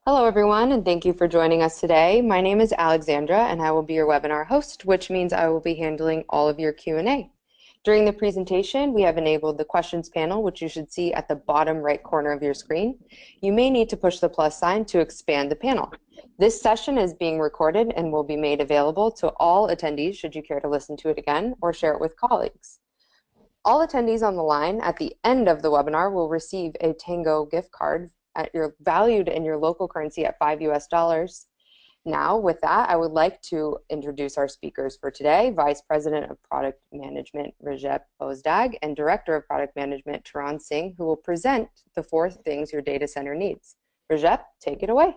Hello, everyone, and thank you for joining us today. My name is Alexandra, and I will be your webinar host, which means I will be handling all of your Q&A. During the presentation, we have enabled the questions panel, which you should see at the bottom right corner of your screen. You may need to push the plus sign to expand the panel. This session is being recorded and will be made available to all attendees should you care to listen to it again or share it with colleagues. All attendees on the line at the end of the webinar will receive a Tango gift card valued in your local currency at $5 US. Now, with that, I would like to introduce our speakers for today, Vice President of Product Management, Rajep Ozdag, and Director of Product Management, Taran Singh, who will present the 4 things your data center needs. Rajep, take it away.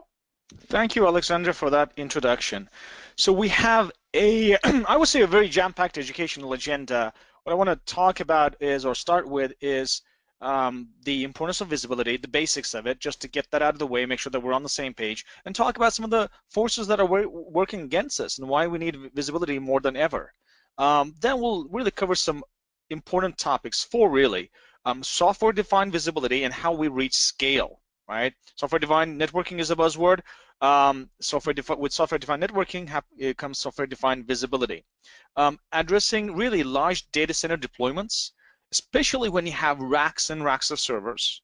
Thank you, Alexandra, for that introduction. So we have I would say, a very jam-packed educational agenda. What I want to talk about is, or start with, is the importance of visibility, the basics of it, just to get that out of the way, make sure that we're on the same page, and talk about some of the forces that are working against us and why we need visibility more than ever. Then we'll really cover some important topics, 4 really. Software-defined visibility and how we reach scale, right? Software-defined networking is a buzzword. With software-defined networking comes software-defined visibility. Addressing really large data center deployments, especially when you have racks and racks of servers.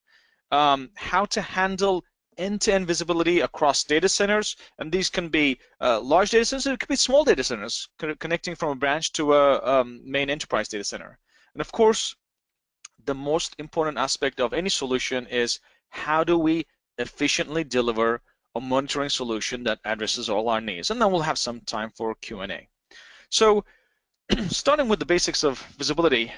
How to handle end-to-end visibility across data centers, and these can be large data centers, it could be small data centers connecting from a branch to a main enterprise data center. And of course, the most important aspect of any solution is how do we efficiently deliver a monitoring solution that addresses all our needs. And then we'll have some time for Q&A. So starting with the basics of visibility,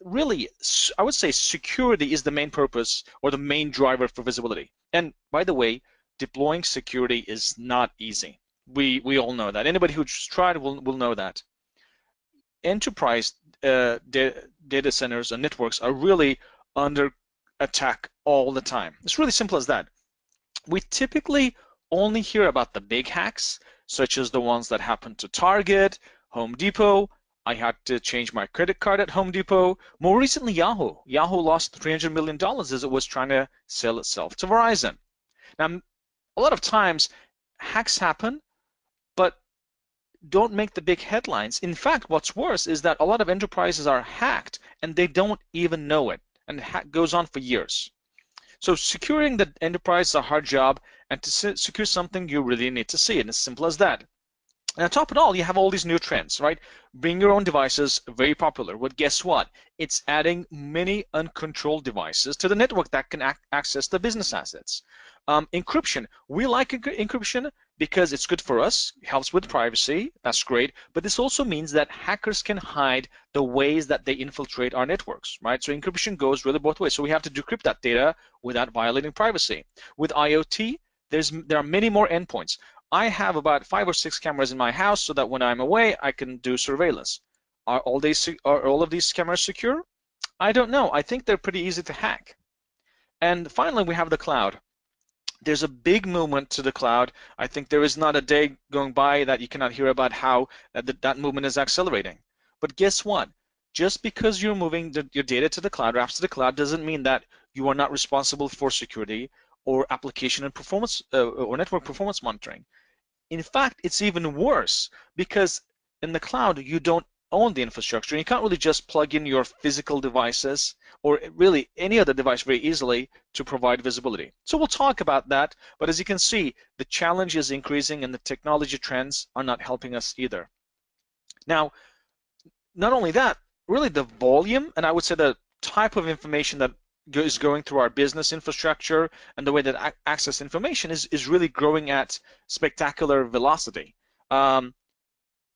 really, I would say security is the main purpose or the main driver for visibility. And by the way, deploying security is not easy. We all know that. Anybody who's tried will know that. Enterprise data centers and networks are really under attack all the time. It's really simple as that. We typically only hear about the big hacks, such as the ones that happened to Target, Home Depot. I had to change my credit card at Home Depot. More recently, Yahoo. Yahoo lost $300 million as it was trying to sell itself to Verizon. Now, a lot of times, hacks happen, but don't make the big headlines. In fact, what's worse is that a lot of enterprises are hacked and they don't even know it, and the hack goes on for years. So securing the enterprise is a hard job, and to secure something, you really need to see it. It's as simple as that. And on top of it all, you have all these new trends, right? Bring your own devices, very popular. But guess what? It's adding many uncontrolled devices to the network that can access the business assets. Encryption. We like encryption because it's good for us. It helps with privacy. That's great. But this also means that hackers can hide the ways that they infiltrate our networks, right? So encryption goes really both ways. So we have to decrypt that data without violating privacy. With IoT, there are many more endpoints. I have about 5 or 6 cameras in my house so that when I'm away, I can do surveillance. Are all of these cameras secure? I don't know. I think they're pretty easy to hack. And finally, we have the cloud. There's a big movement to the cloud. I think there is not a day going by that you cannot hear about how that movement is accelerating. But guess what? Just because you're moving your data to the cloud or apps to the cloud doesn't mean that you are not responsible for security or application and performance or network performance monitoring. In fact, it's even worse because in the cloud, you don't own the infrastructure. You can't really just plug in your physical devices or really any other device very easily to provide visibility. So we'll talk about that, but as you can see, the challenge is increasing and the technology trends are not helping us either. Now, not only that, really the volume, and I would say the type of information that is going through our business infrastructure and the way that access information is really growing at spectacular velocity.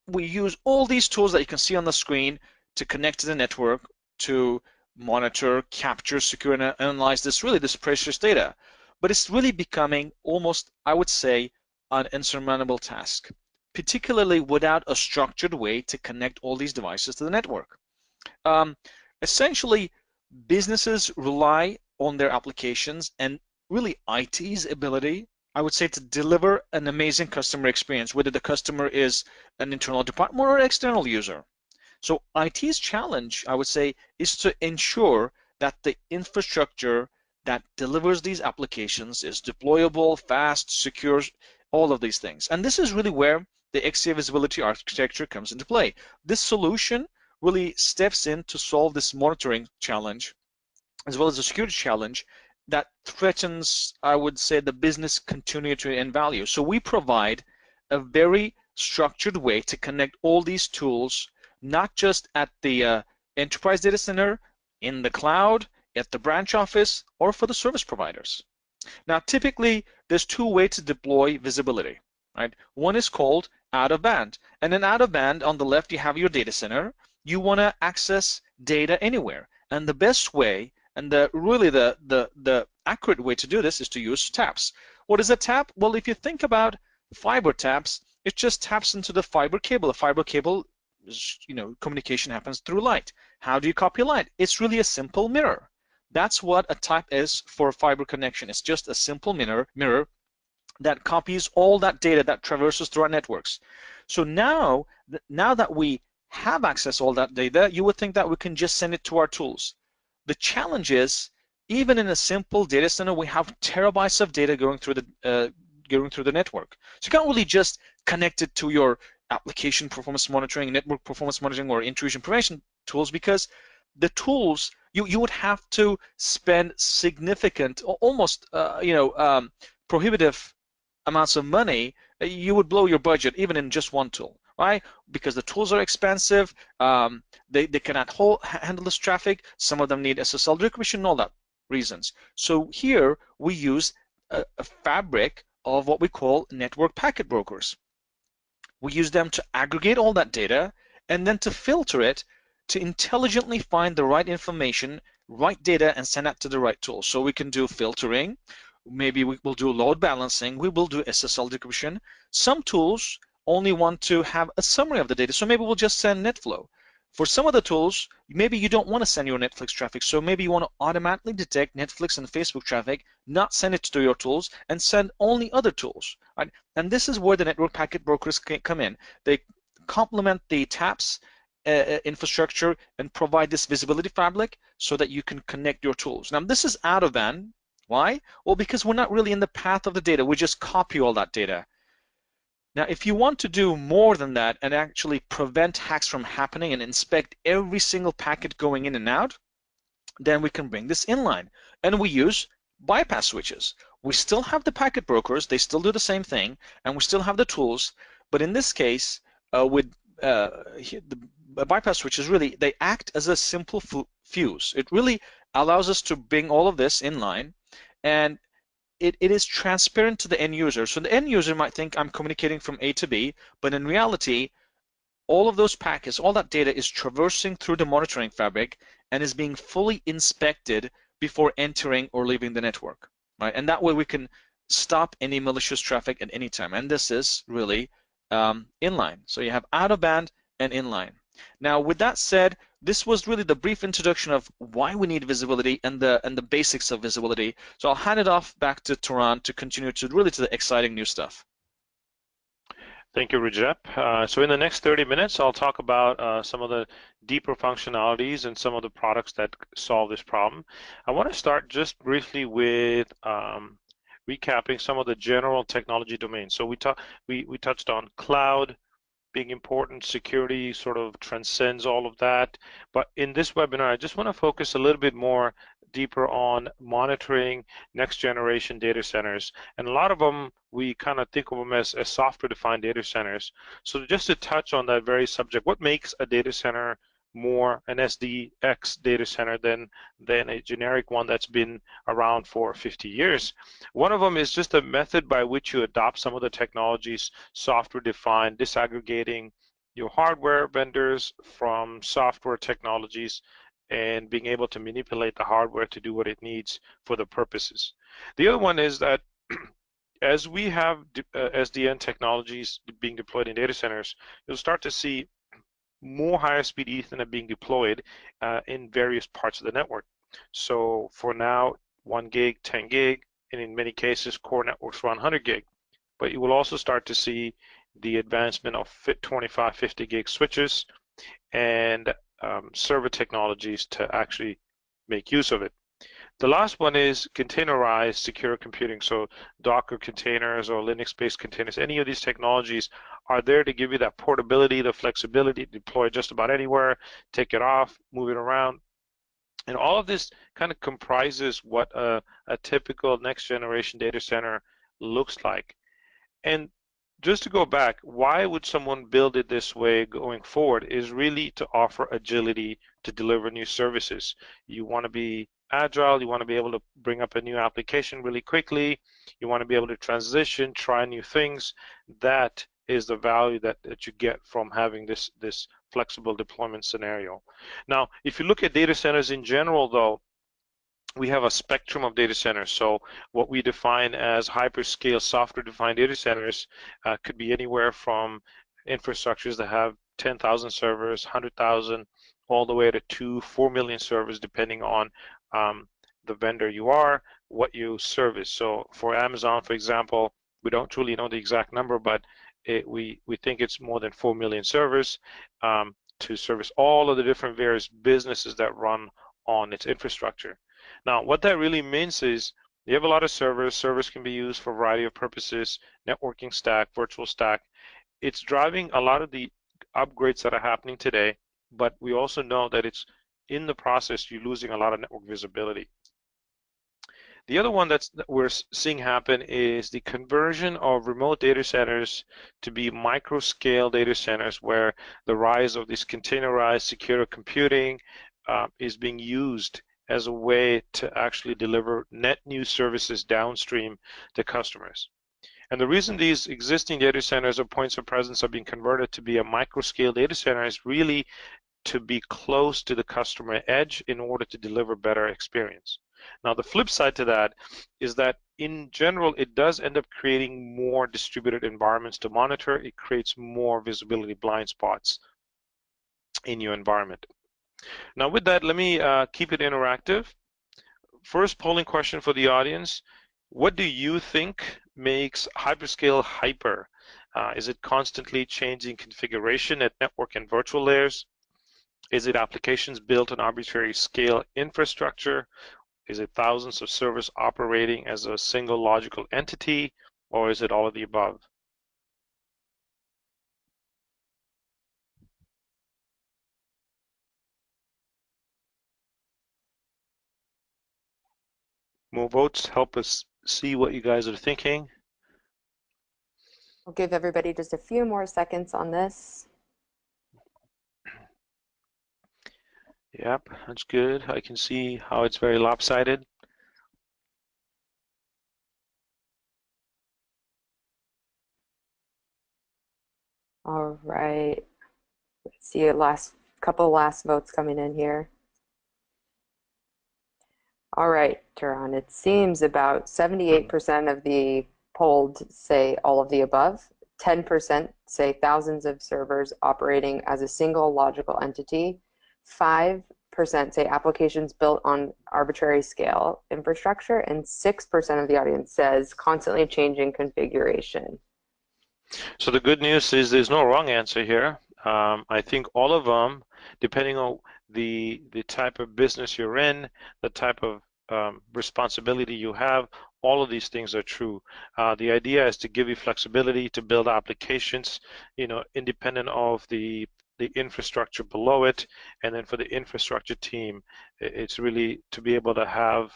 We use all these tools that you can see on the screen to connect to the network to monitor, capture, secure, and analyze this precious data. But it's really becoming almost, I would say, an insurmountable task, particularly without a structured way to connect all these devices to the network. Essentially, businesses rely on their applications and really IT's ability, I would say, to deliver an amazing customer experience, whether the customer is an internal department or an external user. So IT's challenge, I would say, is to ensure that the infrastructure that delivers these applications, is deployable, fast, secure, all of these things. And this is really where the Ixia visibility architecture comes into play. This solution really steps in to solve this monitoring challenge as well as the security challenge that threatens, I would say, the business continuity and value. So we provide a very structured way to connect all these tools, not just at the enterprise data center, in the cloud, at the branch office, or for the service providers. Now, typically, there's two ways to deploy visibility, right? One is called out of band. And then out of band, on the left, you have your data center. You want to access data anywhere. And the best way, and the accurate way to do this, is to use taps. What is a tap? Well, if you think about fiber taps, it just taps into the fiber cable. A fiber cable, communication happens through light. How do you copy light? It's really a simple mirror. That's what a tap is for a fiber connection. It's just a simple mirror that copies all that data that traverses through our networks. So now that we have access to all that data, you would think that we can just send it to our tools. The challenge is, even in a simple data center, we have terabytes of data going through the network. So you can't really just connect it to your application performance monitoring, network performance monitoring, or intrusion prevention tools, because the tools, you would have to spend significant, almost prohibitive amounts of money. You would blow your budget even in just one tool, right? Because the tools are expensive, they cannot handle this traffic. Some of them need SSL decryption and all that reasons. So here we use a fabric of what we call network packet brokers. We use them to aggregate all that data and then to filter it to intelligently find the right information, right data, and send that to the right tool. So we can do filtering. Maybe we will do load balancing. We will do SSL decryption. Some tools only want to have a summary of the data, so maybe we'll just send NetFlow. For some of the tools, maybe you don't want to send your Netflix traffic, so maybe you want to automatically detect Netflix and Facebook traffic, not send it to your tools, and send only other tools. Right? And this is where the network packet brokers come in. They complement the TAPS infrastructure and provide this visibility fabric so that you can connect your tools. Now, this is out of band. Why? Well, because we're not really in the path of the data. We just copy all that data. Now, if you want to do more than that and actually prevent hacks from happening and inspect every single packet going in and out, then we can bring this inline. And we use bypass switches. We still have the packet brokers. They still do the same thing. And we still have the tools. But in this case, with the bypass switches, really, they act as a simple fuse. It really allows us to bring all of this inline. And it is transparent to the end user. So the end user might think I'm communicating from A to B, but in reality, all of those packets, all that data is traversing through the monitoring fabric and is being fully inspected before entering or leaving the network, right? And that way we can stop any malicious traffic at any time. And this is really inline. So you have out of band and inline. Now, with that said, this was really the brief introduction of why we need visibility and the basics of visibility. So I'll hand it off back to Turan to continue to the exciting new stuff. Thank you, Rajep. So in the next 30 minutes, I'll talk about some of the deeper functionalities and some of the products that solve this problem. I want to start just briefly with recapping some of the general technology domains. So we touched on cloud being important, security sort of transcends all of that. But in this webinar, I just want to focus a little bit more deeper on monitoring next generation data centers. And a lot of them, we kind of think of them as software-defined data centers. So just to touch on that very subject, what makes a data center more an SDX data center than a generic one that's been around for 50 years. One of them is just a method by which you adopt some of the technologies, software-defined, disaggregating your hardware vendors from software technologies and being able to manipulate the hardware to do what it needs for the purposes. The other one is that as we have SDN technologies being deployed in data centers, you'll start to see more higher speed Ethernet being deployed in various parts of the network. So for now, 1 gig, 10 gig, and in many cases, core networks run 100 gig. But you will also start to see the advancement of 25, 50 gig switches and server technologies to actually make use of it. The last one is containerized secure computing. So Docker containers or Linux-based containers, any of these technologies are there to give you that portability, the flexibility to deploy just about anywhere, take it off, move it around. And all of this kind of comprises what a typical next generation data center looks like. And just to go back, why would someone build it this way going forward is really to offer agility to deliver new services. You want to be agile, you want to be able to bring up a new application really quickly, you want to be able to transition, try new things. That is the value that you get from having this flexible deployment scenario. Now, if you look at data centers in general, though, we have a spectrum of data centers. So what we define as hyperscale software-defined data centers could be anywhere from infrastructures that have 10,000 servers, 100,000, all the way to 4 million servers, depending on the vendor you are, what you service. So for Amazon, for example, we don't truly know the exact number, but we think it's more than 4 million servers to service all of the different various businesses that run on its infrastructure. Now, what that really means is you have a lot of servers. Servers can be used for a variety of purposes, networking stack, virtual stack. It's driving a lot of the upgrades that are happening today, but we also know that it's in the process, you're losing a lot of network visibility. The other one that we're seeing happen is the conversion of remote data centers to be microscale data centers, where the rise of this containerized secure computing is being used as a way to actually deliver net new services downstream to customers. And the reason these existing data centers or points of presence are being converted to be a microscale data center is really to be close to the customer edge in order to deliver better experience. Now, the flip side to that is that in general, it does end up creating more distributed environments to monitor. It creates more visibility blind spots in your environment. Now, with that, let me keep it interactive. First polling question for the audience. What do you think makes hyperscale hyper? Is it constantly changing configuration at network and virtual layers? Is it applications built on arbitrary scale infrastructure? Is it thousands of servers operating as a single logical entity? Or is it all of the above? More votes help us see what you guys are thinking. I'll give everybody just a few more seconds on this. Yep, that's good. I can see how it's very lopsided. All right. Let's see a couple last votes coming in here. All right, Turan, it seems about 78% of the polled say all of the above. 10% say thousands of servers operating as a single logical entity. 5% say applications built on arbitrary scale infrastructure, and 6% of the audience says constantly changing configuration. So the good news is there's no wrong answer here. I think all of them, depending on the type of business you're in, the type of responsibility you have, all of these things are true. The idea is to give you flexibility to build applications, independent of the infrastructure below it, and then for the infrastructure team, it's really to be able to have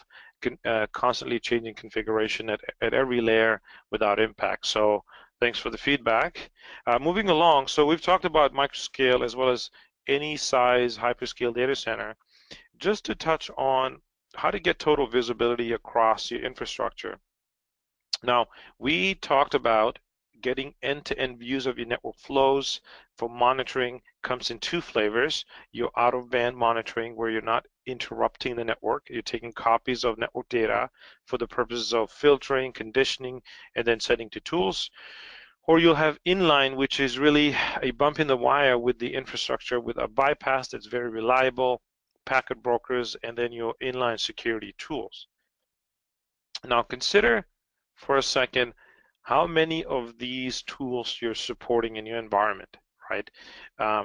constantly changing configuration at every layer without impact. So thanks for the feedback. Moving along, so we've talked about microscale as well as any size hyperscale data center. Just to touch on how to get total visibility across your infrastructure. Now, we talked about getting end-to-end views of your network flows. For monitoring comes in two flavors. Your out-of-band monitoring, where you're not interrupting the network. You're taking copies of network data for the purposes of filtering, conditioning, and then setting to tools. Or you'll have inline, which is really a bump in the wire with the infrastructure with a bypass that's very reliable, packet brokers, and then your inline security tools. Now consider for a second how many of these tools you're supporting in your environment, right?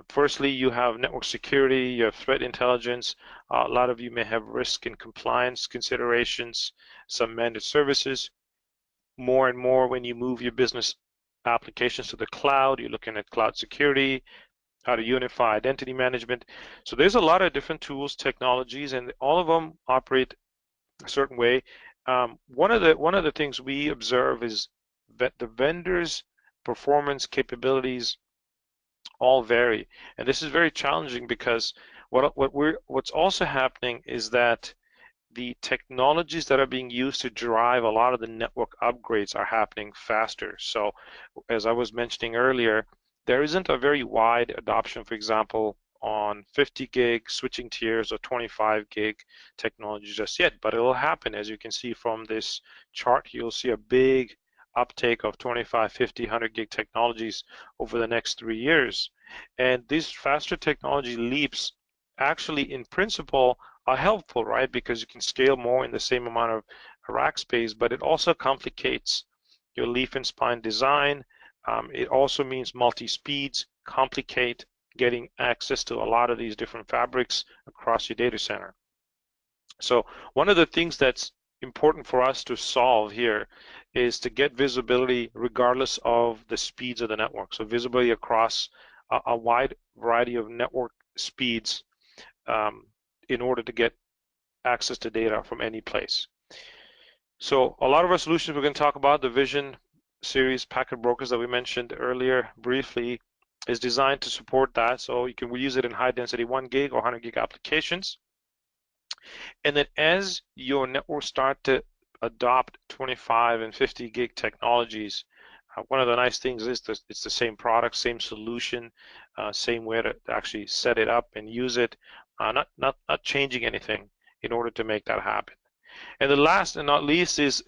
Firstly, you have network security, you have threat intelligence. A lot of you may have risk and compliance considerations, some managed services. More and more when you move your business applications to the cloud, you're looking at cloud security, how to unify identity management. So there's a lot of different tools, technologies, and all of them operate a certain way. One of the things we observe is that the vendors' performance capabilities all vary, and this is very challenging because what's also happening is that the technologies that are being used to drive a lot of the network upgrades are happening faster. So as I was mentioning earlier, there isn't a very wide adoption, for example, on 50 gig switching tiers or 25 gig technology just yet, but it'll happen. As you can see from this chart, you'll see a big uptake of 25, 50, 100 gig technologies over the next 3 years. And these faster technology leaps actually in principle are helpful, right? Because you can scale more in the same amount of rack space, but it also complicates your leaf and spine design. It also means multi-speeds complicate getting access to a lot of these different fabrics across your data center. So one of the things that's important for us to solve here is to get visibility regardless of the speeds of the network. So visibility across a wide variety of network speeds in order to get access to data from any place. So a lot of our solutions we're going to talk about, the Vision series packet brokers that we mentioned earlier briefly, is designed to support that. So you can use it in high density 1 gig or 100 gig applications. And then as your network start to adopt 25 and 50 gig technologies, one of the nice things is that it's the same product, same solution, same way to actually set it up and use it, not changing anything in order to make that happen. And the last and not least is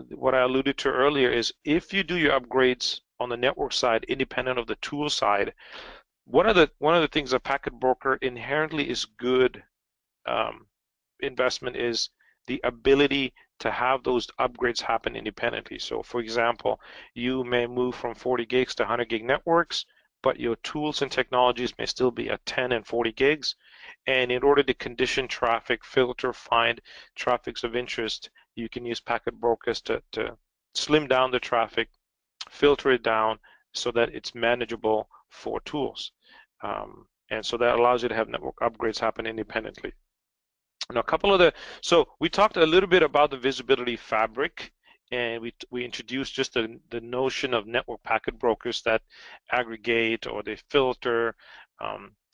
what I alluded to earlier is if you do your upgrades on the network side independent of the tool side, one of the things a packet broker inherently is good investment is the ability to have those upgrades happen independently. So for example, you may move from 40 gigs to 100 gig networks, but your tools and technologies may still be at 10 and 40 gigs. And in order to condition traffic, filter, find traffics of interest, you can use packet brokers to slim down the traffic, filter it down so that it's manageable for tools. And so that allows you to have network upgrades happen independently. Now, so we talked a little bit about the visibility fabric, and we introduced just the notion of network packet brokers that aggregate or they filter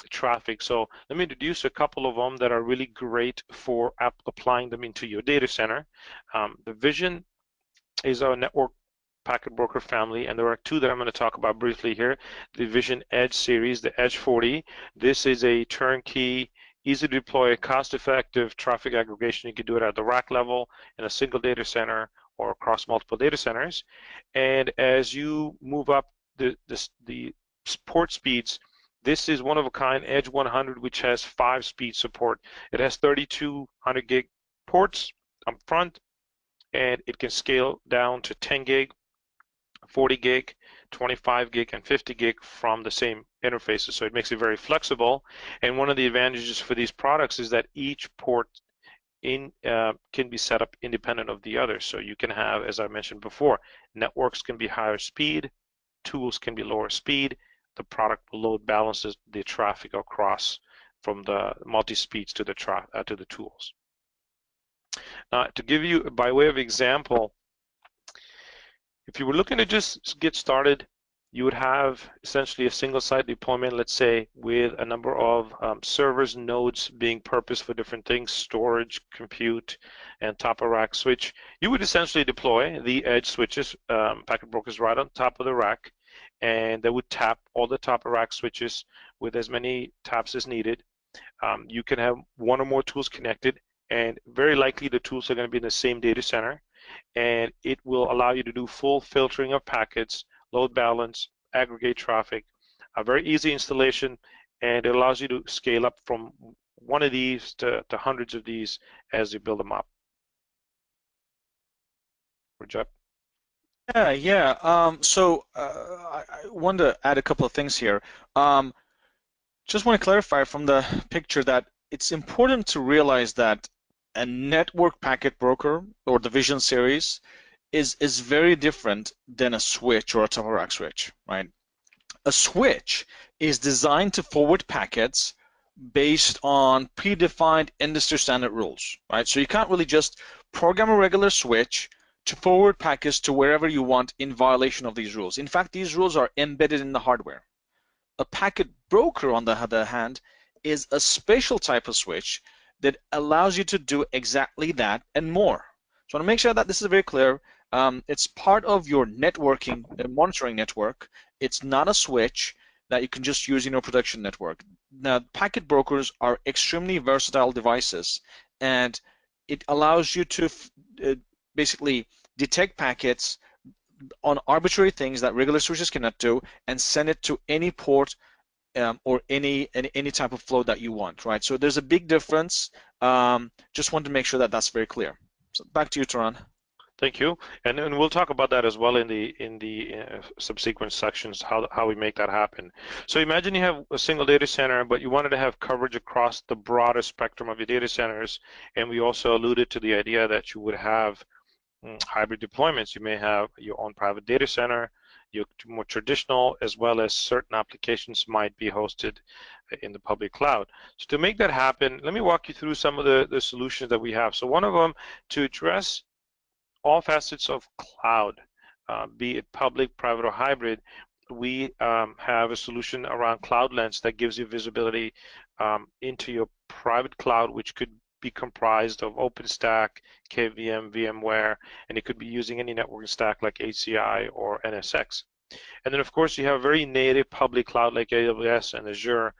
traffic. So let me introduce a couple of them that are really great for applying them into your data center. The Vision is our network packet broker family, and there are two that I'm going to talk about briefly here. The Vision Edge series, the Edge 40. This is a turnkey, easy to deploy, cost-effective traffic aggregation. You can do it at the rack level in a single data center or across multiple data centers. And as you move up the port speeds, this is one of a kind Edge 100, which has 5-speed support. It has 3200 gig ports up front, and it can scale down to 10 gig, 40 gig, 25 gig, and 50 gig from the same interfaces. So it makes it very flexible. And one of the advantages for these products is that each port can be set up independent of the other. So you can have, as I mentioned before, networks can be higher speed, tools can be lower speed. The product load balances the traffic across from the multi-speeds to the tools. Now, to give you by way of example, if you were looking to just get started, you would have essentially a single site deployment, let's say, with a number of servers, nodes being purposed for different things, storage, compute, and top of rack switch. You would essentially deploy the edge switches, packet brokers right on top of the rack, and they would tap all the top of rack switches with as many taps as needed. You can have one or more tools connected, and very likely the tools are going to be in the same data center, and it will allow you to do full filtering of packets, load balance, aggregate traffic, a very easy installation, and it allows you to scale up from one of these to hundreds of these as you build them up. Rajat. Yeah. I wanted to add a couple of things here. Just want to clarify from the picture that it's important to realize that a network packet broker or the Vision series is very different than a switch or a top of rack switch, right? A switch is designed to forward packets based on predefined industry standard rules, right? So you can't really just program a regular switch to forward packets to wherever you want in violation of these rules. In fact, these rules are embedded in the hardware. A packet broker, on the other hand, is a special type of switch that allows you to do exactly that and more. So I want to make sure that this is very clear. It's part of your networking, monitoring network. It's not a switch that you can just use in your production network. Now, packet brokers are extremely versatile devices, and it allows you to basically detect packets on arbitrary things that regular switches cannot do and send it to any port or any type of flow that you want, right? So there's a big difference. Just want to make sure that that's very clear. So back to you, Taran. Thank you, and we'll talk about that as well in the subsequent sections, how we make that happen. So imagine you have a single data center, but you wanted to have coverage across the broader spectrum of your data centers, and we also alluded to the idea that you would have hybrid deployments. You may have your own private data center, your more traditional, as well as certain applications might be hosted in the public cloud. So to make that happen, let me walk you through some of the solutions that we have. So one of them, to address all facets of cloud, be it public, private, or hybrid, we have a solution around Cloud Lens that gives you visibility into your private cloud, which could be comprised of OpenStack, KVM, VMware, and it could be using any networking stack like HCI or NSX. And then, of course, you have a very native public cloud like AWS and Azure,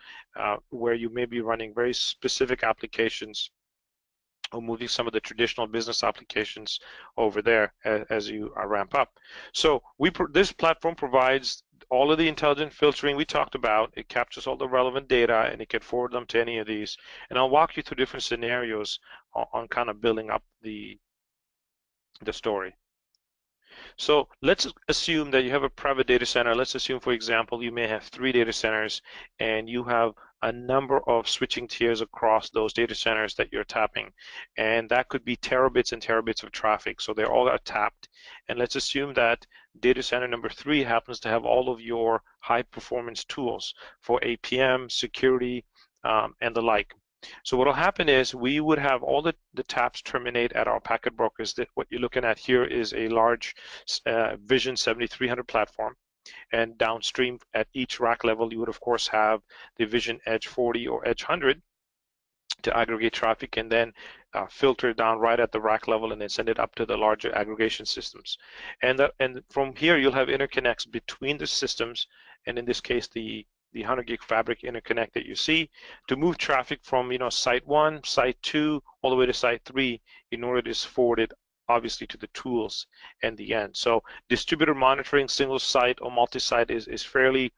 where you may be running very specific applications or moving some of the traditional business applications over there as you ramp up. So this platform provides all of the intelligent filtering we talked about. It captures all the relevant data and it can forward them to any of these. And I'll walk you through different scenarios on kind of building up the story. So let's assume that you have a private data center. Let's assume, for example, you may have 3 data centers and you have a number of switching tiers across those data centers that you're tapping. And that could be terabits and terabits of traffic. So they're all tapped. And let's assume that data center number 3 happens to have all of your high performance tools for APM, security, and the like. So what will happen is we would have all the taps terminate at our packet brokers. What you're looking at here is a large Vision 7300 platform. And downstream at each rack level, you would of course have the Vision Edge 40 or Edge 100 to aggregate traffic and then filter it down right at the rack level and then send it up to the larger aggregation systems. And from here, you'll have interconnects between the systems, and in this case, the 100 gig fabric interconnect that you see to move traffic from site 1, site 2, all the way to site 3 in order to forward it obviously to the tools and the end. So distributor monitoring, single site or multi-site is fairly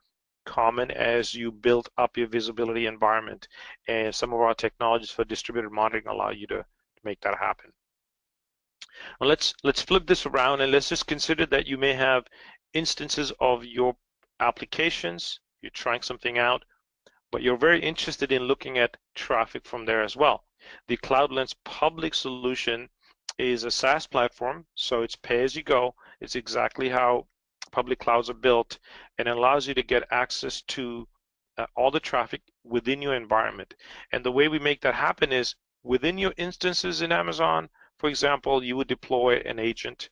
common as you build up your visibility environment, and some of our technologies for distributed monitoring allow you to make that happen. Well, let's flip this around and let's just consider that you may have instances of your applications. You're trying something out, but you're very interested in looking at traffic from there as well. The Cloud Lens public solution is a SaaS platform, so it's pay as you go. It's exactly how public clouds are built, and it allows you to get access to all the traffic within your environment. And the way we make that happen is within your instances in Amazon, for example, you would deploy an agent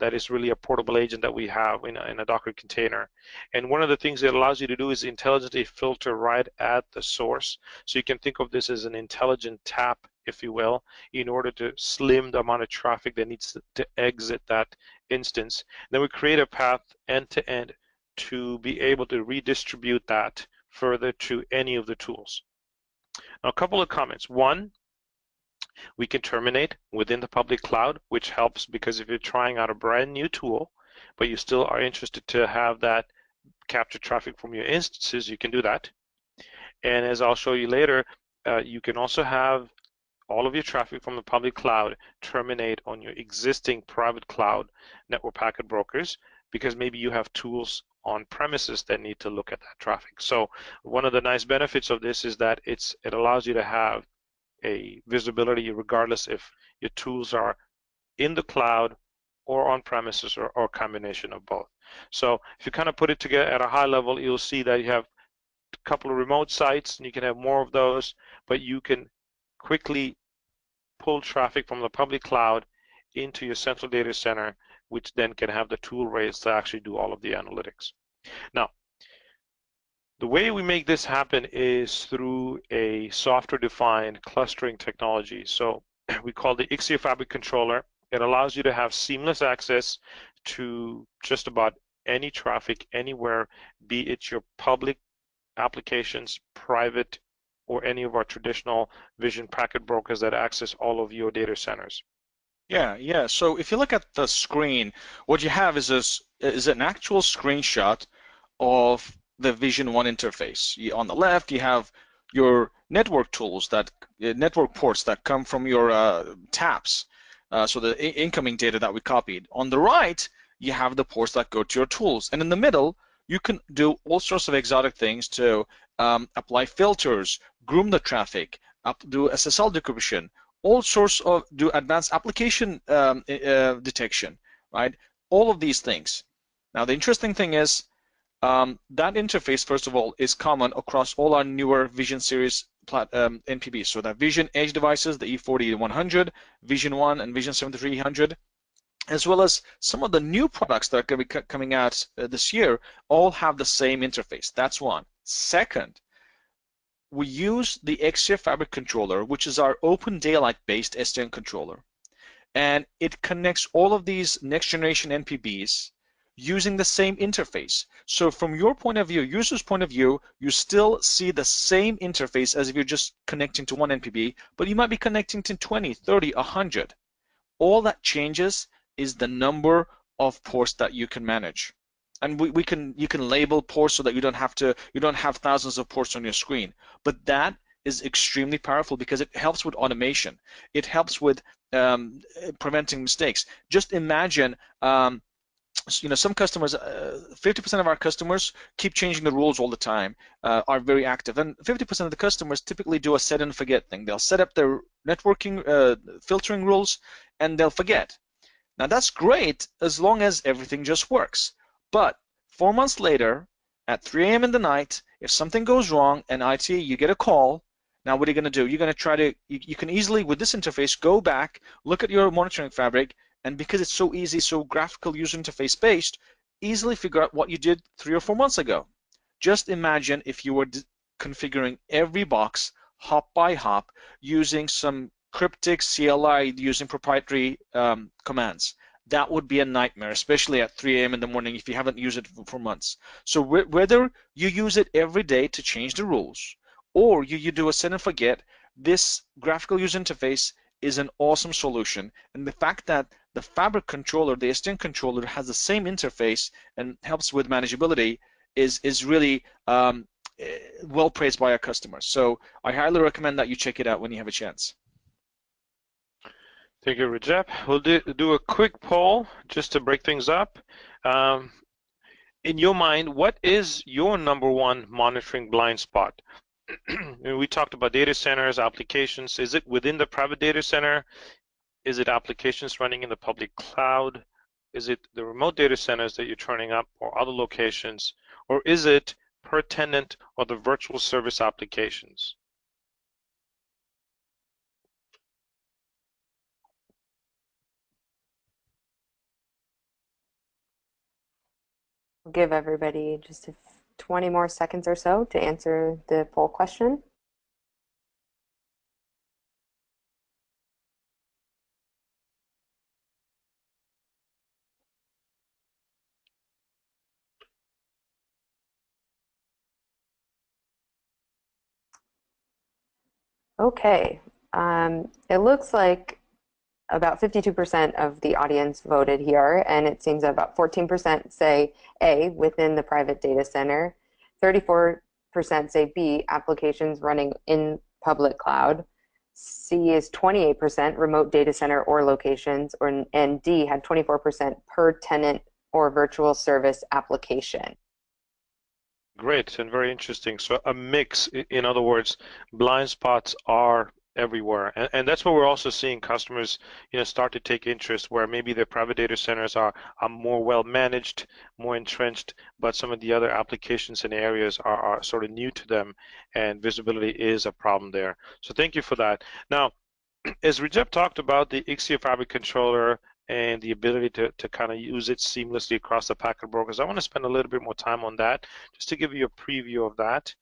that is really a portable agent that we have in a Docker container. And one of the things it allows you to do is intelligently filter right at the source. So you can think of this as an intelligent tap, if you will, in order to slim the amount of traffic that needs to exit that instance. Then we create a path end to end to be able to redistribute that further to any of the tools. Now, a couple of comments. One, we can terminate within the public cloud, which helps because if you're trying out a brand new tool, but you still are interested to have that capture traffic from your instances, you can do that. And as I'll show you later, you can also have all of your traffic from the public cloud terminate on your existing private cloud network packet brokers, because maybe you have tools on premises that need to look at that traffic. So one of the nice benefits of this is that it allows you to have a visibility regardless if your tools are in the cloud or on premises or a combination of both. So if you kind of put it together at a high level, you'll see that you have a couple of remote sites and you can have more of those, but you can quickly pull traffic from the public cloud into your central data center, which then can have the tool rails to actually do all of the analytics. Now, the way we make this happen is through a software-defined clustering technology. So we call the Ixia Fabric Controller. It allows you to have seamless access to just about any traffic anywhere, be it your public applications, private, or any of our traditional vision packet brokers that access all of your data centers. Yeah. So if you look at the screen, what you have is an actual screenshot of the Vision 1 interface. On the left, you have your network tools, network ports that come from your taps, so the incoming data that we copied. On the right, you have the ports that go to your tools. And in the middle, you can do all sorts of exotic things to apply filters, groom the traffic, do SSL decryption, all sorts of do advanced application detection, right? All of these things. Now, the interesting thing is that interface, first of all, is common across all our newer Vision series NPBs. So that Vision Edge devices, the E40-100, Vision 1, and Vision 7300, as well as some of the new products that are going to be coming out this year, all have the same interface. That's one. Second, we use the Ixia Fabric Controller, which is our open daylight-based SDN controller, and it connects all of these next-generation NPBs using the same interface. So from your point of view, user's point of view, you still see the same interface as if you're just connecting to one NPB, but you might be connecting to 20, 30, 100. All that changes is the number of ports that you can manage. And you can label ports so that you don't have thousands of ports on your screen. But that is extremely powerful because it helps with automation. It helps with preventing mistakes. Just imagine some customers, 50% of our customers keep changing the rules all the time, are very active, and 50% of the customers typically do a set and forget thing. They'll set up their networking filtering rules and they'll forget. Now that's great as long as everything just works. But 4 months later, at 3 a.m. in the night, if something goes wrong and you get a call, now what are you going to do? You're going to try to, you can easily, with this interface, go back, look at your monitoring fabric, and because it's so easy, so graphical user interface based, easily figure out what you did 3 or 4 months ago. Just imagine if you were configuring every box hop by hop using some cryptic CLI using proprietary commands. That would be a nightmare, especially at 3 a.m. in the morning if you haven't used it for months. So whether you use it every day to change the rules or you do a set and forget, this graphical user interface is an awesome solution. And the fact that the Fabric controller, the SDN controller, has the same interface and helps with manageability is really well praised by our customers. So I highly recommend that you check it out when you have a chance. Thank you, Rajab. We'll do a quick poll just to break things up. In your mind, what is your #1 monitoring blind spot? We talked about data centers, applications. Is it within the private data center? Is it applications running in the public cloud? Is it the remote data centers that you're turning up or other locations? Or is it per tenant or the virtual service applications? We'll give everybody just 20 more seconds or so to answer the poll question. Okay, it looks like about 52% of the audience voted here, and it seems that about 14% say A, within the private data center, 34% say B, applications running in public cloud, C is 28%, remote data center or locations, and D had 24% per tenant or virtual service application. Great and very interesting. So a mix, in other words, blind spots are everywhere, and that's what we're also seeing customers, start to take interest where maybe their private data centers are more well managed, more entrenched, but some of the other applications and areas are sort of new to them, and visibility is a problem there. So thank you for that. Now, as Rajab talked about the Ixia Fabric Controller and the ability to kind of use it seamlessly across the packet brokers, I want to spend a little bit more time on that just to give you a preview of that.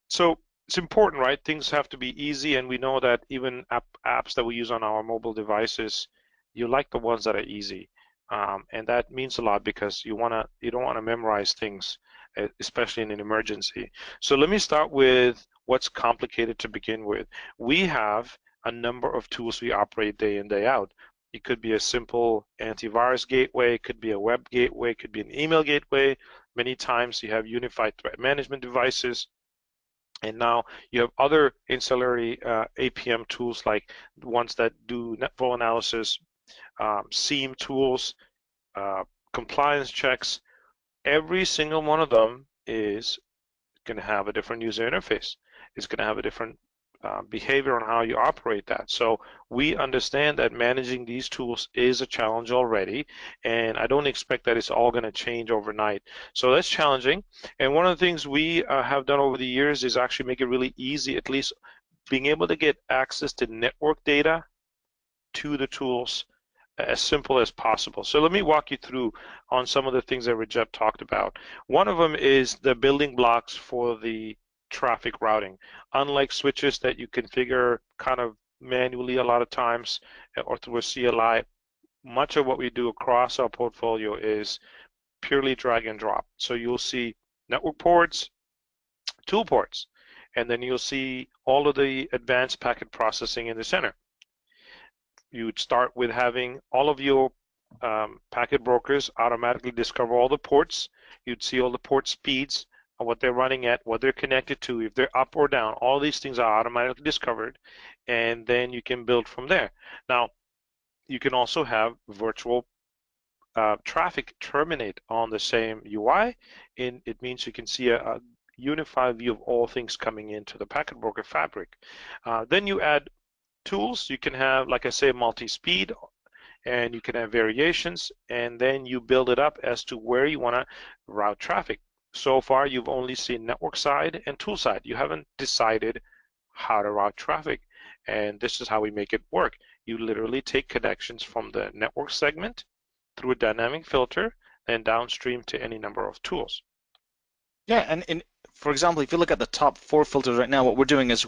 So it's important, right? Things have to be easy, and we know that even apps that we use on our mobile devices, you like the ones that are easy, and that means a lot because you don't want to memorize things, especially in an emergency. So let me start with what's complicated to begin with. We have a number of tools we operate day in, day out. It could be a simple antivirus gateway, it could be a web gateway, it could be an email gateway. Many times you have unified threat management devices. And now you have other ancillary APM tools like ones that do net flow analysis, SIEM tools, compliance checks. Every single one of them is going to have a different user interface. It's going to have a different behavior on how you operate that. So we understand that managing these tools is a challenge already, and I don't expect that it's all going to change overnight. So that's challenging. And one of the things we have done over the years is actually make it really easy, at least being able to get access to network data to the tools as simple as possible. So let me walk you through on some of the things that Rajab talked about. One of them is the building blocks for the traffic routing. Unlike switches that you configure kind of manually a lot of times or through a CLI, much of what we do across our portfolio is purely drag and drop. So you'll see network ports, tool ports, and then you'll see all of the advanced packet processing in the center. You'd start with having all of your packet brokers automatically discover all the ports. You'd see all the port speeds, what they're running at, what they're connected to, if they're up or down. All these things are automatically discovered, and then you can build from there. Now, you can also have virtual traffic terminate on the same UI. It means you can see a unified view of all things coming into the packet broker fabric. Then you add tools. You can have, like I say, multi-speed, and you can have variations, and then you build it up as to where you want to route traffic. So far, you've only seen network side and tool side. You haven't decided how to route traffic, and this is how we make it work. You literally take connections from the network segment through a dynamic filter and downstream to any number of tools. Yeah, and for example, if you look at the top 4 filters right now, what we're doing is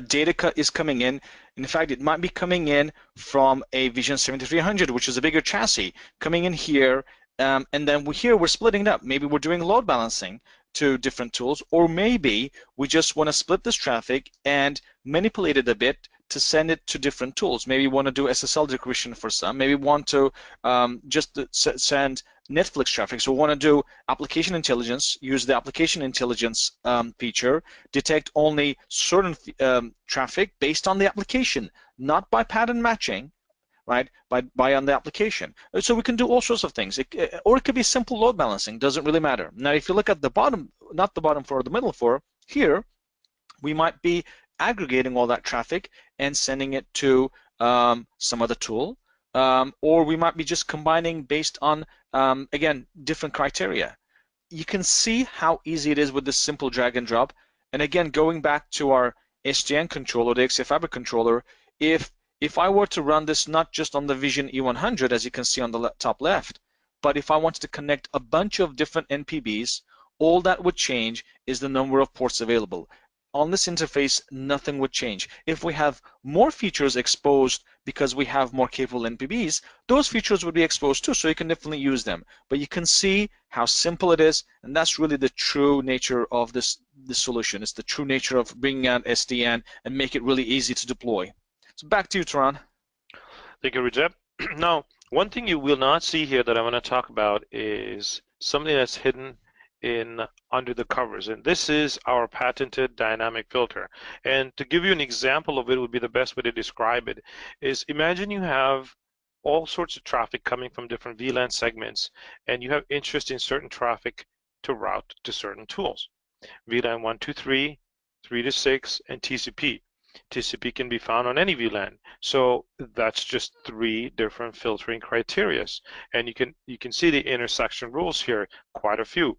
data is coming in. In fact, it might be coming in from a Vision 7300, which is a bigger chassis, coming in here, and then we're splitting it up. Maybe we're doing load balancing to different tools, or maybe we just want to split this traffic and manipulate it a bit to send it to different tools. Maybe we want to do SSL decryption for some. Maybe we want to just send Netflix traffic. So we want to do application intelligence, use the application intelligence feature, detect only certain traffic based on the application, not by pattern matching, right? By on the application. So we can do all sorts of things. Or it could be simple load balancing. Doesn't really matter. Now, if you look at the bottom, not the bottom floor, the middle floor, here, we might be aggregating all that traffic and sending it to some other tool. Or we might be just combining based on, again, different criteria. You can see how easy it is with this simple drag and drop. And again, going back to our SDN controller, the Ixia Fabric controller, if I were to run this not just on the Vision E100, as you can see on the top left, but if I wanted to connect a bunch of different NPBs, all that would change is the number of ports available. On this interface, nothing would change. If we have more features exposed because we have more capable NPBs, those features would be exposed too, so you can definitely use them. But you can see how simple it is, and that's really the true nature of this solution. It's the true nature of bringing out SDN and make it really easy to deploy. So back to you, Turan. Thank you, Rajab. Now, one thing you will not see here that I want to talk about is something that's hidden in under the covers, and this is our patented dynamic filter. And to give you an example of it would be the best way to describe it is, imagine you have all sorts of traffic coming from different VLAN segments, and you have interest in certain traffic to route to certain tools. VLAN 1, 2, 3, 3 to 6, and TCP. TCP can be found on any VLAN. So that's just 3 different filtering criterias. And you can see the intersection rules here, quite a few.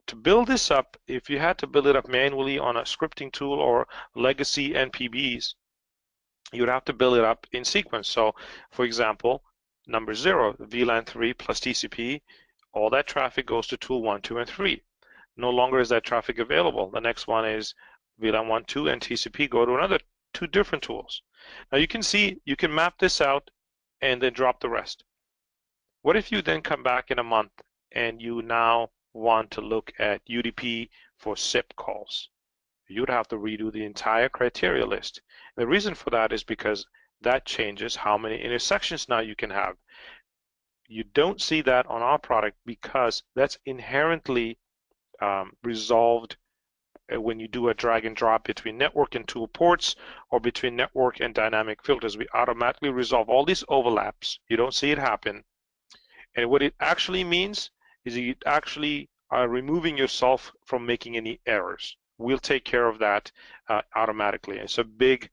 To build this up, if you had to build it up manually on a scripting tool or legacy NPBs, you would have to build it up in sequence. So for example, number 0, VLAN 3 plus TCP, all that traffic goes to tool 1, 2, and 3. No longer is that traffic available. The next one is VLAN 1, 2, and TCP go to another 2 different tools. Now you can see, you can map this out and then drop the rest. What if you then come back in a month and you now want to look at UDP for SIP calls? You'd have to redo the entire criteria list. The reason for that is because that changes how many intersections now you can have. You don't see that on our product because that's inherently resolved when you do a drag and drop between network and tool ports or between network and dynamic filters. We automatically resolve all these overlaps. You don't see it happen. And what it actually means is you actually are removing yourself from making any errors. We'll take care of that automatically. It's a big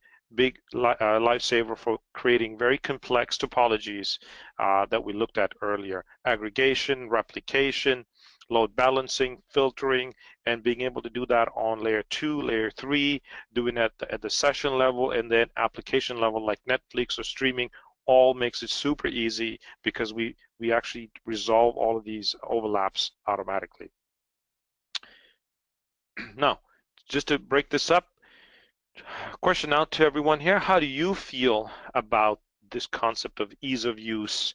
lifesaver for creating very complex topologies that we looked at earlier. Aggregation, replication, load balancing, filtering, and being able to do that on layer 2, layer 3, doing it at the session level, and then application level like Netflix or streaming, all makes it super easy because we actually resolve all of these overlaps automatically. Now, just to break this up, question out to everyone here, how do you feel about this concept of ease of use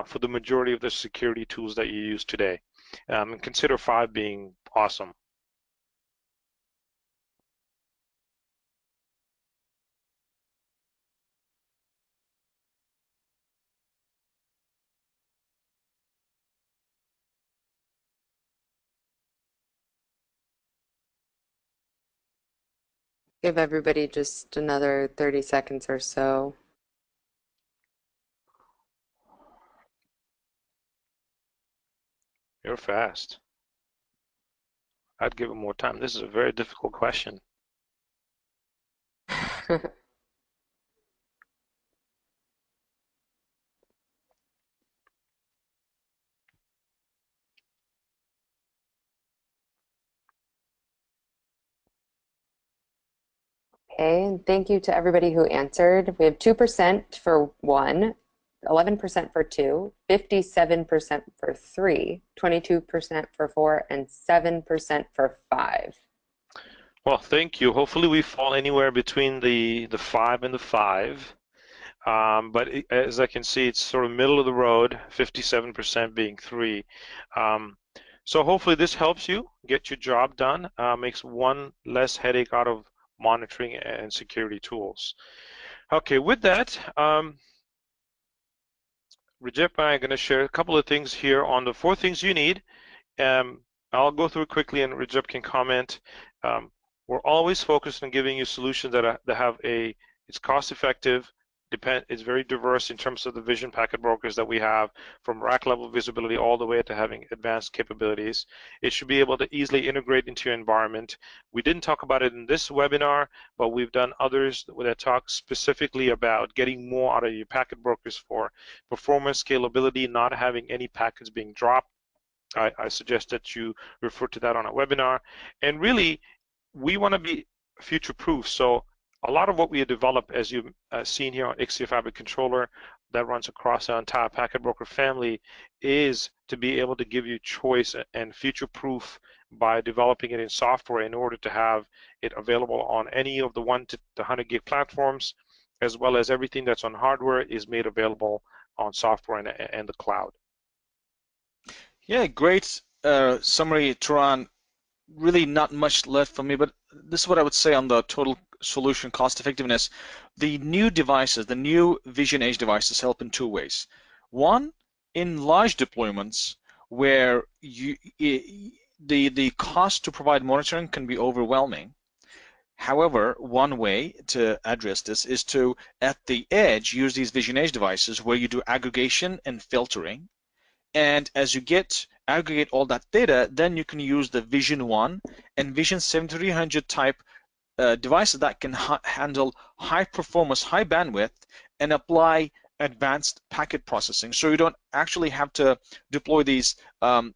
for the majority of the security tools that you use today? And consider 5 being awesome. Give everybody just another 30 seconds or so. You're fast. I'd give it more time. This is a very difficult question. Okay, and thank you to everybody who answered. We have 2% for 1, 11% for 2, 57% for 3, 22% for 4, and 7% for 5. Well, thank you. Hopefully we fall anywhere between the 5 and the 5. But as I can see, it's sort of middle of the road, 57% being 3. So hopefully this helps you get your job done, makes one less headache out of monitoring and security tools. Okay, with that, Rajep and I are going to share a couple of things here on the 4 things you need. I'll go through it quickly and Rajep can comment. We're always focused on giving you solutions that have it's cost effective, it's very diverse in terms of the vision packet brokers that we have, from rack level visibility all the way to having advanced capabilities. It should be able to easily integrate into your environment. We didn't talk about it in this webinar, but we've done others that talk specifically about getting more out of your packet brokers for performance, scalability, not having any packets being dropped. I suggest that you refer to that on a webinar. And really, we want to be future-proof. So a lot of what we have developed, as you've seen here on Ixia Fabric Controller, that runs across our entire packet broker family, is to be able to give you choice and future-proof by developing it in software in order to have it available on any of the 1 to 100 gig platforms, as well as everything that's on hardware is made available on software and the cloud. Yeah, great summary, Turan. Really not much left for me, but this is what I would say on the total solution cost effectiveness. The new devices, the new Vision Edge devices help in 2 ways. One, in large deployments where the cost to provide monitoring can be overwhelming. However, one way to address this is to, at the edge, use these Vision Edge devices where you do aggregation and filtering. And as you aggregate all that data, then you can use the Vision 1 and Vision 7300 type devices that can handle high performance, high bandwidth, and apply advanced packet processing. So you don't actually have to deploy these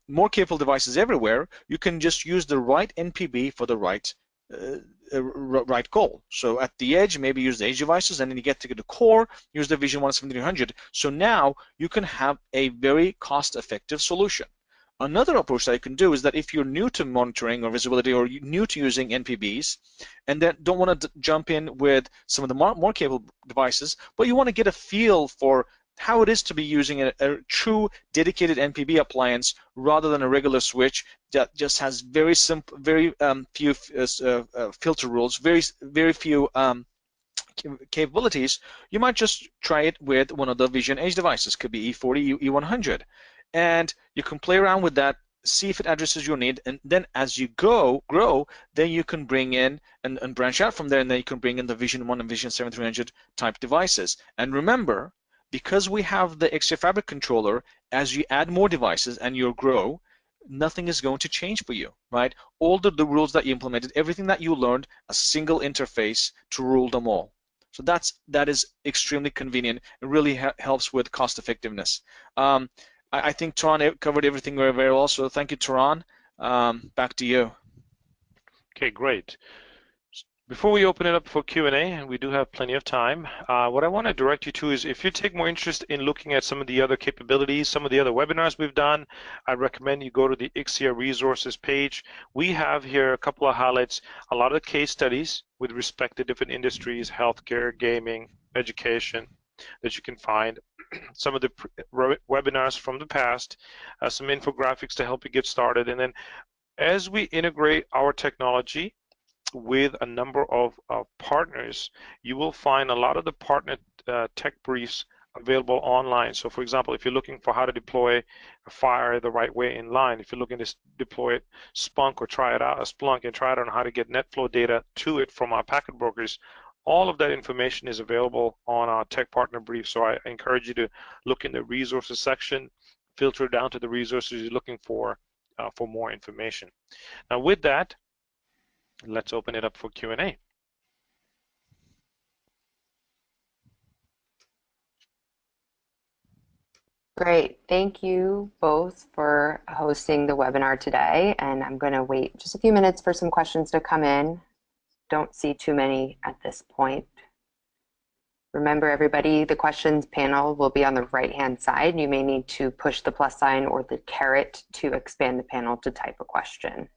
more capable devices everywhere. You can just use the right NPB for the right goal. So at the edge, maybe use the edge devices, and then you get to the core, use the Vision 1 7300. So now you can have a very cost-effective solution. Another approach that you can do is that if you're new to monitoring or visibility, or you're new to using NPBs, and then don't want to jump in with some of the more capable devices, but you want to get a feel for how it is to be using a true dedicated NPB appliance rather than a regular switch that just has very simple, very few filter rules, very few capabilities. You might just try it with one of the Vision Edge devices. Could be E40, E100, and you can play around with that, see if it addresses your need, and then as you grow, then you can bring in and branch out from there, and then you can bring in the Vision 1 and Vision 7300 type devices. And remember, because we have the Ixia Fabric controller, as you add more devices and you grow, nothing is going to change for you, right? All the rules that you implemented, everything that you learned, a single interface to rule them all. So that is extremely convenient. It really helps with cost effectiveness. I think Taran covered everything very, very well, so thank you, Taran. Back to you. Okay, great. Before we open it up for Q&A, and we do have plenty of time, what I want to direct you to is if you take more interest in looking at some of the other capabilities, some of the other webinars we've done, I recommend you go to the Ixia resources page. We have here a couple of highlights, a lot of case studies with respect to different industries, healthcare, gaming, education, that you can find. Some of the webinars from the past, some infographics to help you get started. And then as we integrate our technology with a number of partners, you will find a lot of the partner tech briefs available online. So for example, if you're looking for how to deploy a Fire the right way in line, if you're looking to deploy Splunk or try it out, Splunk, and try it on how to get NetFlow data to it from our packet brokers, all of that information is available on our tech partner brief. So I encourage you to look in the resources section, filter down to the resources you're looking for more information. Now with that, let's open it up for Q&A. Great. Thank you both for hosting the webinar today. And I'm going to wait just a few minutes for some questions to come in. Don't see too many at this point. Remember, everybody, the questions panel will be on the right-hand side. You may need to push the plus sign or the caret to expand the panel to type a question.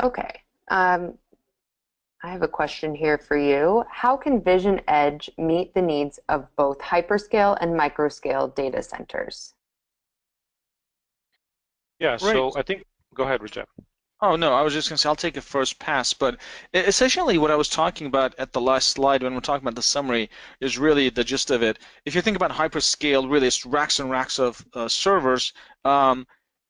Okay, I have a question here for you. How can Vision Edge meet the needs of both hyperscale and microscale data centers? Yeah, so I think, go ahead, Rajat. Oh, no, I was just going to say, I'll take a first pass, but essentially what I was talking about at the last slide when we're talking about the summary is really the gist of it. If you think about hyperscale, really it's racks and racks of servers,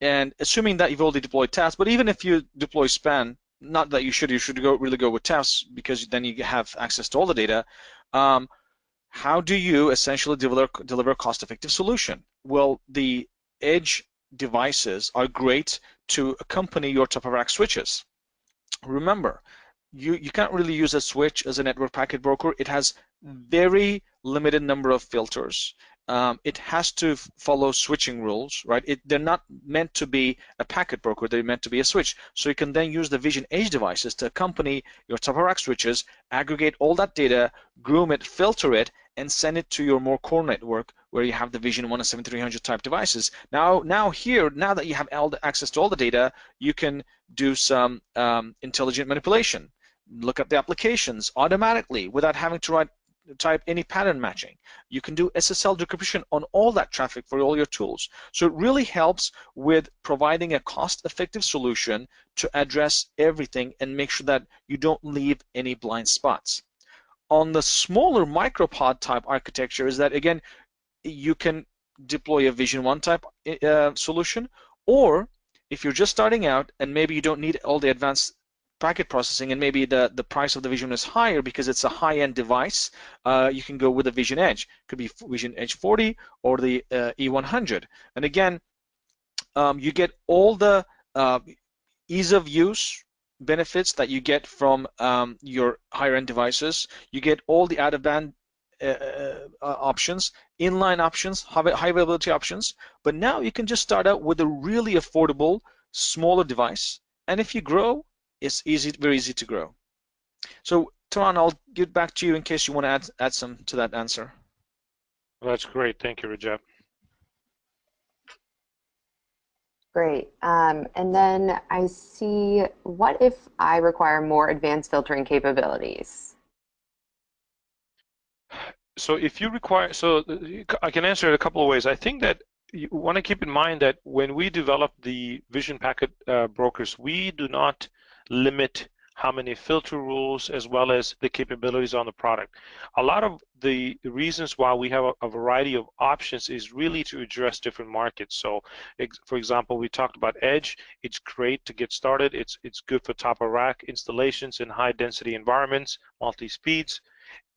and assuming that you've already deployed tasks, but even if you deploy span, not that you should really go with tasks because then you have access to all the data. How do you essentially deliver a cost-effective solution? Well, the edge devices are great to accompany your top-of-rack switches. Remember, you can't really use a switch as a network packet broker. It has very limited number of filters. It has to follow switching rules, right? They're not meant to be a packet broker. They're meant to be a switch. So you can then use the Vision Edge devices to accompany your top-of-rack switches, aggregate all that data, groom it, filter it, and send it to your more core network where you have the Vision 1 and 7300 type devices. Now that you have access to all the data, you can do some intelligent manipulation. Look at the applications automatically without having to write type any pattern matching. You can do SSL decryption on all that traffic for all your tools. So it really helps with providing a cost-effective solution to address everything and make sure that you don't leave any blind spots. On the smaller micropod type architecture is that, again, you can deploy a Vision 1 type solution, or if you're just starting out and maybe you don't need all the advanced packet processing and maybe the price of the Vision is higher because it's a high-end device, you can go with the Vision Edge. Could be Vision Edge 40 or the E100. And again, you get all the ease of use benefits that you get from your higher-end devices. You get all the out-of-band options, inline options, high availability options, but now you can just start out with a really affordable, smaller device, and if you grow, it's easy, very easy to grow. So, Taran, I'll get back to you in case you want to add some to that answer. Well, that's great. Thank you, Rajab. Great. And then I see, what if I require more advanced filtering capabilities? So if you require, so I can answer it a couple of ways. I think that you want to keep in mind that when we develop the Vision Packet Brokers, we do not limit how many filter rules as well as the capabilities on the product. A lot of the reasons why we have a variety of options is really to address different markets. So, for example, we talked about Edge. It's great to get started. It's good for top-of-rack installations in high-density environments, multi-speeds.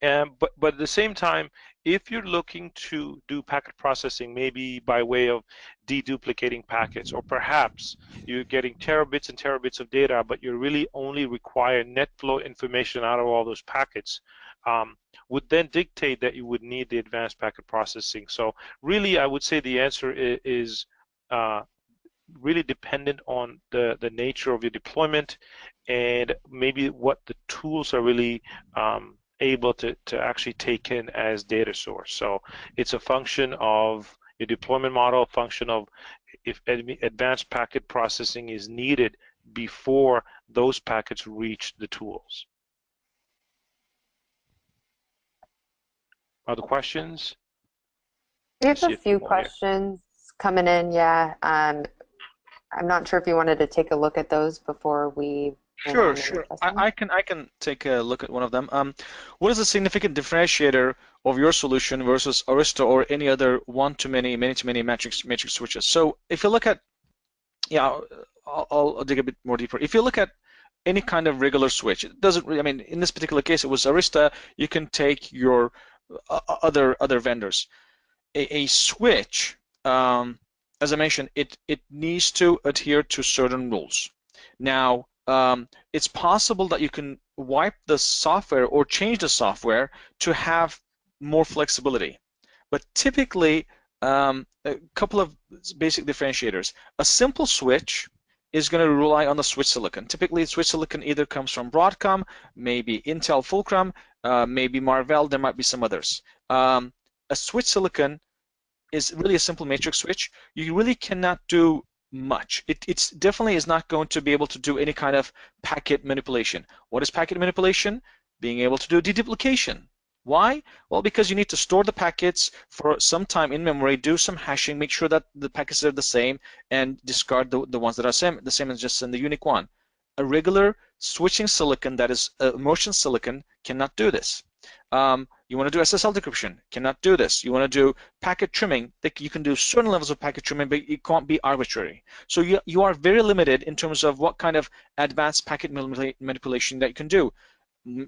But at the same time, if you're looking to do packet processing, maybe by way of deduplicating packets, or perhaps you're getting terabits and terabits of data, but you really only require net flow information out of all those packets, would then dictate that you would need the advanced packet processing. So really, I would say the answer is really dependent on the nature of your deployment and maybe what the tools are really able to actually take in as data source. So it's a function of your deployment model, function of if advanced packet processing is needed before those packets reach the tools. Other questions? We have a few questions coming in, yeah. I'm not sure if you wanted to take a look at those before we Sure. I can take a look at one of them. What is the significant differentiator of your solution versus Arista or any other one-to-many, many-to-many matrix switches? So if you look at, yeah, I'll dig a bit more deeper. If you look at any kind of regular switch, it doesn't really, I mean, in this particular case, it was Arista. You can take your other vendors. A switch, as I mentioned, it needs to adhere to certain rules. Now, it's possible that you can wipe the software or change the software to have more flexibility. But typically, a couple of basic differentiators. A simple switch is going to rely on the switch silicon. Typically, switch silicon either comes from Broadcom, maybe Intel Fulcrum, maybe Marvell, there might be some others. A switch silicon is really a simple matrix switch. You really cannot do much. It's definitely is not going to be able to do any kind of packet manipulation. What is packet manipulation? Being able to do deduplication. Why? Well, because you need to store the packets for some time in memory, do some hashing, make sure that the packets are the same, and discard the ones that are the same as just in the unique one. A regular switching silicon that is immersion silicon cannot do this. You want to do SSL decryption, cannot do this. You want to do packet trimming, you can do certain levels of packet trimming, but it can't be arbitrary. So you are very limited in terms of what kind of advanced packet manipulation that you can do.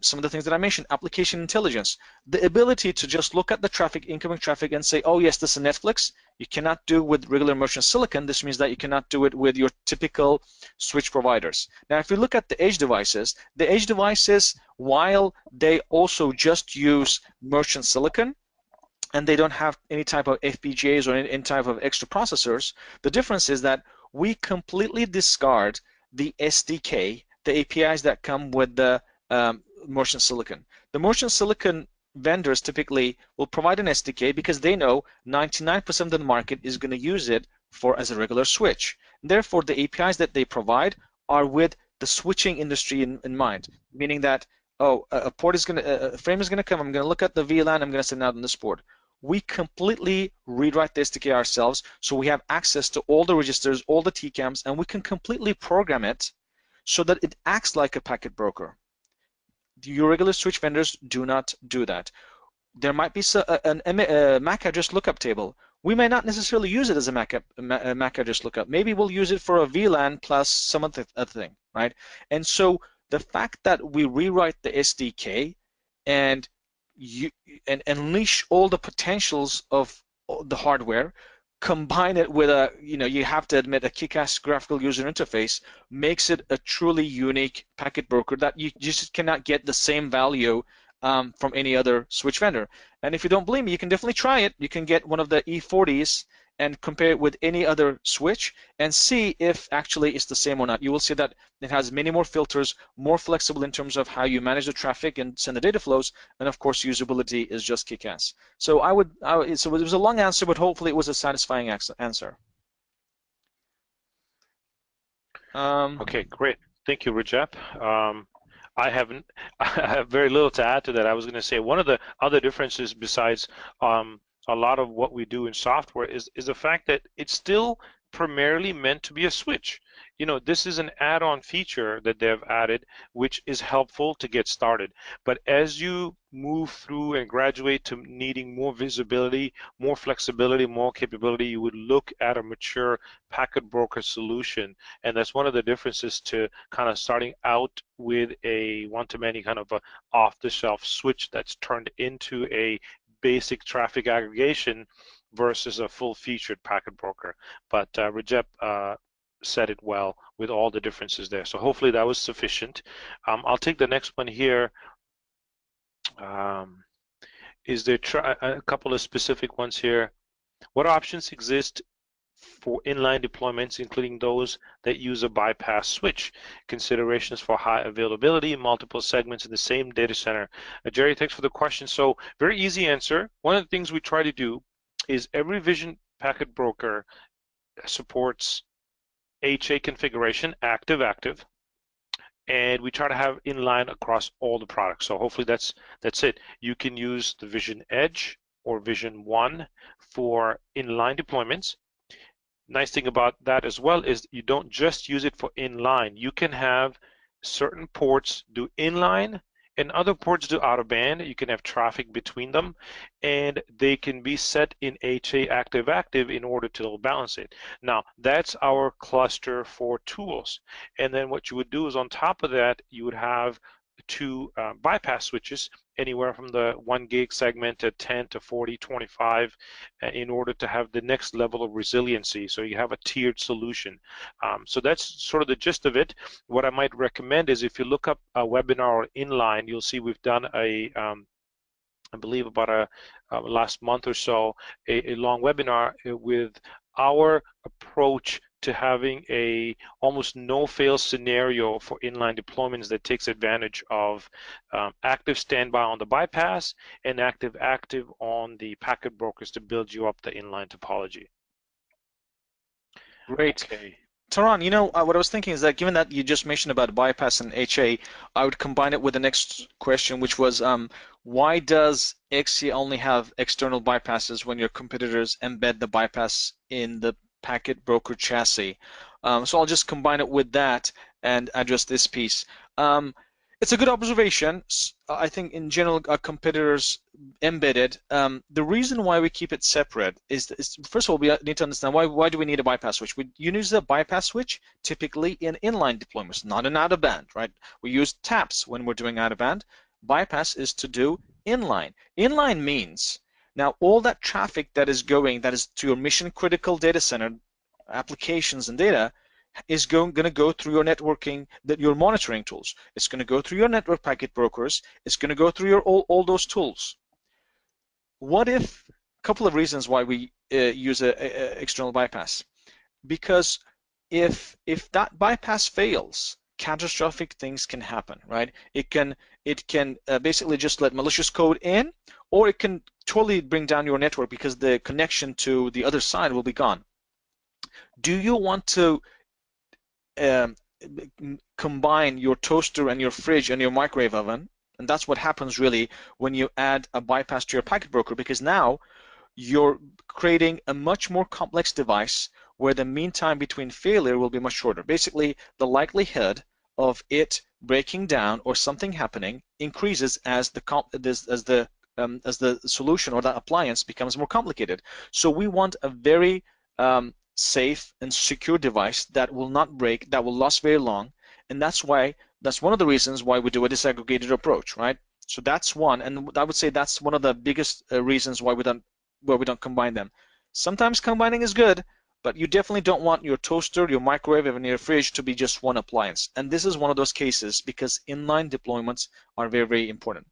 Some of the things that I mentioned, application intelligence, the ability to just look at the traffic, incoming traffic, and say, oh yes, this is Netflix, you cannot do with regular immersion silicon. This means that you cannot do it with your typical switch providers. Now, if you look at the edge devices, while they also just use merchant silicon, and they don't have any type of FPGAs or any type of extra processors, the difference is that we completely discard the SDK, the APIs that come with the merchant silicon. The merchant silicon vendors typically will provide an SDK because they know 99% of the market is going to use it as a regular switch. Therefore, the APIs that they provide are with the switching industry in mind, meaning that oh, a port is going to, a frame is going to come, I'm going to look at the VLAN, I'm going to send it out on this port. We completely rewrite the SDK ourselves, so we have access to all the registers, all the TCAMs, and we can completely program it so that it acts like a packet broker. Your regular switch vendors do not do that. There might be a MAC address lookup table. We may not necessarily use it as a MAC address lookup. Maybe we'll use it for a VLAN plus some other thing, right? And so the fact that we rewrite the SDK and unleash all the potentials of the hardware, combine it with you have to admit, a kick-ass graphical user interface, makes it a truly unique packet broker that you just cannot get the same value from any other switch vendor. And if you don't believe me, you can definitely try it. You can get one of the E40s and compare it with any other switch and see if actually it's the same or not. You will see that it has many more filters, more flexible in terms of how you manage the traffic and send the data flows, and of course usability is just kick-ass. So so it was a long answer, but hopefully it was a satisfying answer. Okay, great. Thank you, Rajab. I have very little to add to that. I was going to say one of the other differences besides a lot of what we do in software is the fact that it's still primarily meant to be a switch. This is an add-on feature that they've added, which is helpful to get started. But as you move through and graduate to needing more visibility, more flexibility, more capability, you would look at a mature packet broker solution. And that's one of the differences to kind of starting out with a one-to-many kind of a off-the-shelf switch that's turned into a basic traffic aggregation versus a full-featured packet broker. But Rajab said it well with all the differences there. So hopefully that was sufficient. I'll take the next one here. Is there a couple of specific ones here? What options exist for inline deployments, including those that use a bypass switch? Considerations for high availability, multiple segments in the same data center. Jerry, thanks for the question. So very easy answer. One of the things we try to do is every Vision packet broker supports HA configuration, active, and we try to have inline across all the products. So hopefully that's it. You can use the Vision Edge or Vision 1 for inline deployments. Nice thing about that as well is you don't just use it for inline. You can have certain ports do inline and other ports do out of band. You can have traffic between them, and they can be set in HA active in order to balance it. Now, that's our cluster for tools. And then what you would do is on top of that, you would have two bypass switches, anywhere from the 1 gig segment to 10 to 40, 25, in order to have the next level of resiliency. So you have a tiered solution. So that's sort of the gist of it. What I might recommend is if you look up a webinar inline, you'll see we've done I believe about a last month or so, a long webinar with our approach to having a almost no-fail scenario for inline deployments that takes advantage of active standby on the bypass and active on the packet brokers to build you up the inline topology. Great. Okay. Taran, what I was thinking is that given that you just mentioned about bypass and HA, I would combine it with the next question, which was why does Ixia only have external bypasses when your competitors embed the bypass in the packet broker chassis? So I'll just combine it with that and address this piece. It's a good observation. I think in general, our competitors embed it. The reason why we keep it separate is first of all, we need to understand why do we need a bypass switch? We use a bypass switch typically in inline deployments, not an out-of-band, right? We use taps when we're doing out-of-band. Bypass is to do inline. Inline means now all that traffic that is to your mission-critical data center applications and data is going to go through your networking, your monitoring tools. It's going to go through your network packet brokers. It's going to go through all those tools. What if, a couple of reasons why we use a external bypass. Because if that bypass fails, catastrophic things can happen, right? It can basically just let malicious code in, or it can totally bring down your network because the connection to the other side will be gone. Do you want to combine your toaster and your fridge and your microwave oven And that's what happens really when you add a bypass to your packet broker, because now you're creating a much more complex device where the mean time between failure will be much shorter. Basically, the likelihood of it breaking down or something happening increases as the solution or the appliance becomes more complicated. So we want a very safe and secure device that will not break, that will last very long, and that's one of the reasons why we do a disaggregated approach, right? So that's one, and I would say that's one of the biggest reasons why we don't combine them. Sometimes combining is good, but you definitely don't want your toaster, your microwave, and your fridge to be just one appliance. And this is one of those cases because inline deployments are very, very important.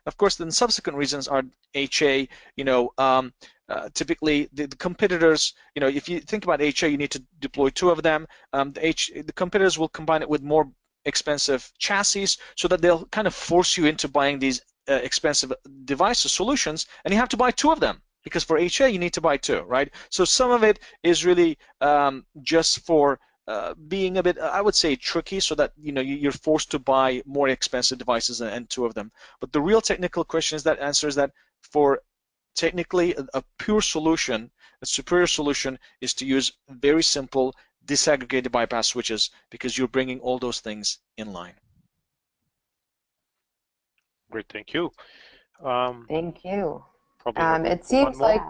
Of course, then subsequent reasons are HA. Typically, the competitors, if you think about HA, you need to deploy 2 of them. The competitors will combine it with more expensive chassis so that they'll kind of force you into buying these expensive devices, solutions, and you have to buy 2 of them. Because for HA, you need to buy 2, right? So some of it is really just for being a bit, I would say, tricky, so that you're forced to buy more expensive devices and 2 of them. But the real technical question is that answers that for technically a pure solution, a superior solution is to use very simple disaggregated bypass switches because you're bringing all those things in line. Great, thank you. Thank you. It seems like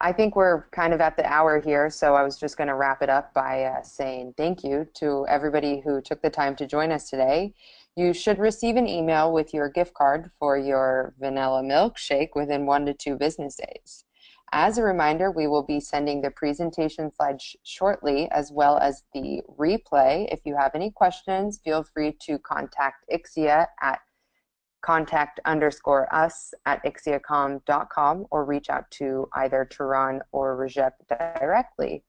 I think we're kind of at the hour here, so I was just going to wrap it up by saying thank you to everybody who took the time to join us today. You should receive an email with your gift card for your vanilla milkshake within 1 to 2 business days. As a reminder, we will be sending the presentation slides shortly, as well as the replay. If you have any questions, feel free to contact Ixia at contact_us@ixiacom.com or reach out to either Turan or Rajep directly.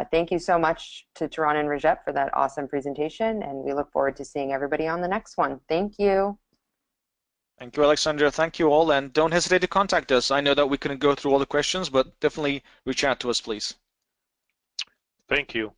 Thank you so much to Turan and Rajep for that awesome presentation, and we look forward to seeing everybody on the next one. Thank you. Thank you, Alexandra. Thank you all, and don't hesitate to contact us. I know that we couldn't go through all the questions, but definitely reach out to us, please. Thank you.